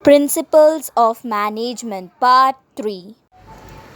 Principles of Management Part 3.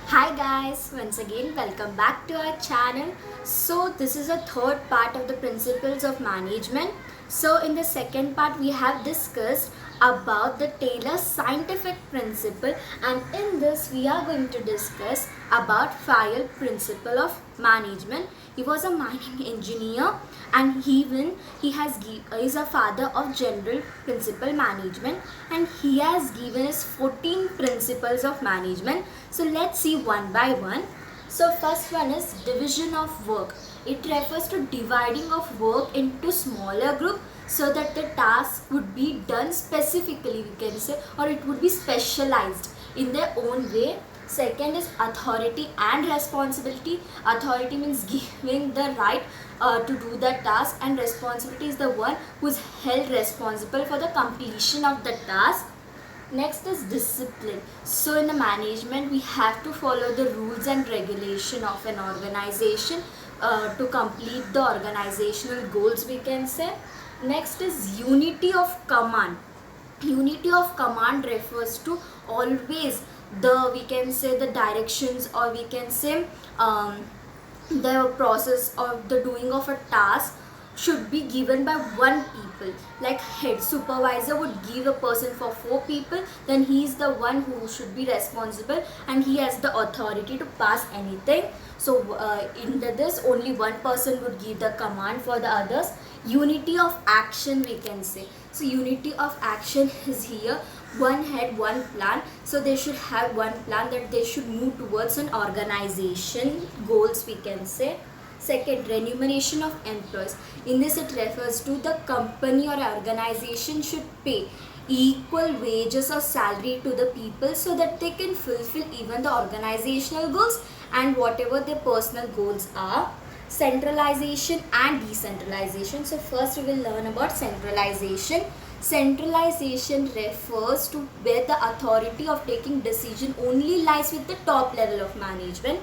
Hi guys, once again welcome back to our channel. So this is a third part of the principles of management. So in the second part we have discussed about the Taylor's scientific principle, and in this we are going to discuss about Fayol principle of management. He was a mining engineer and is a father of general principle management, and he has given us 14 principles of management. So let's see one by one. So first one is division of work. It refers to dividing of work into smaller group so that the task would be done specifically, we can say, or it would be specialized in their own way. Second is authority and responsibility. Authority means giving the right to do the task, and responsibility is the one who is held responsible for the completion of the task. Next is discipline. So in the management we have to follow the rules and regulation of an organization to complete the organizational goals, we can say. Next is unity of command. Unity of command refers to always we can say the directions, or we can say the process of the doing of a task should be given by one people. Like head supervisor would give a person for 4 people, then he is the one who should be responsible and he has the authority to pass anything. So in this only one person would give the command for the others. Unity of action, we can say. So unity of action is here, one head one plan. So they should have one plan that they should move towards an organization goals, we can say. Second, remuneration of employees. In this it refers to the company or organization should pay equal wages or salary to the people so that they can fulfill even the organizational goals and whatever their personal goals are. Centralization and decentralization. So first we will learn about centralization. Centralization refers to where the authority of taking decision only lies with the top level of management.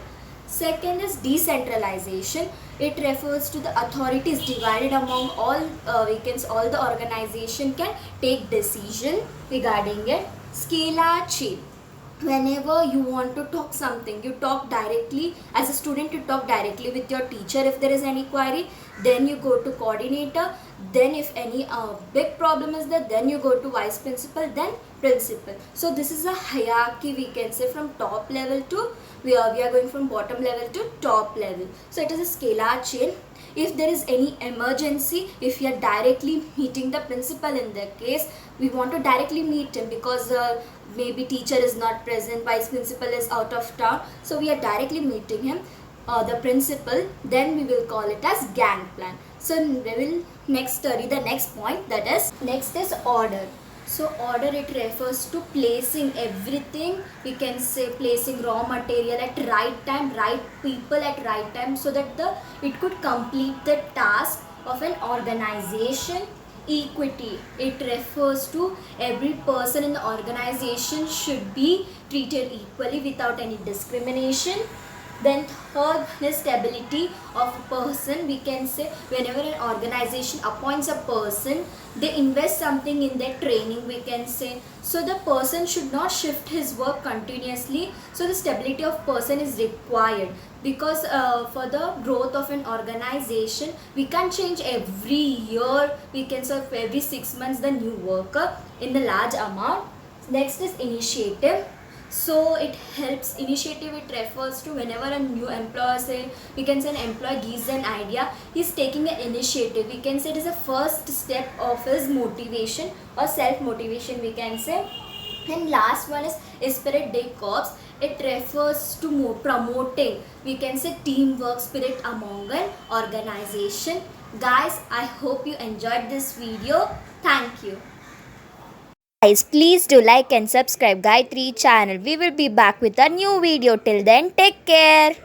Second is decentralization. It refers to the authority is divided among all all the organization can take decision regarding it. Scalar chain. Whenever you want to talk something, you talk directly as a student, you talk directly with your teacher if there is any query, then you go to coordinator, then if any big problem is there, then you go to vice principal, then principal. So this is a hierarchy, we can say, from top level to we are going from bottom level to top level. So it is a scalar chain. If there is any emergency, if you are directly meeting the principal, in that case we want to directly meet him because maybe teacher is not present, vice principal is out of town, so we are directly meeting him, the principal, then we will call it as gang plan. So we will next study the next point, that is next is order. So order, it refers to placing everything, we can say placing raw material at right time, right people at right time, so that it could complete the task of an organization. Equity, it refers to every person in the organization should be treated equally without any discrimination. Then third is stability of a person. We can say whenever an organization appoints a person, they invest something in their training, we can say. So the person should not shift his work continuously. So the stability of person is required because for the growth of an organization, we can't change every year. We can say every 6 months the new worker in the large amount. Next is initiative. So it helps, initiative, it refers to whenever a new employer, say we can say an employee gives an idea, he's taking an initiative, we can say it is a first step of his motivation or self motivation, we can say. And last one is spirit de corps. It refers to promoting, we can say, teamwork spirit among an organization. Guys, I hope you enjoyed this video. Thank you. Guys, please do like and subscribe Gayatri channel. We will be back with a new video. Till then, take care.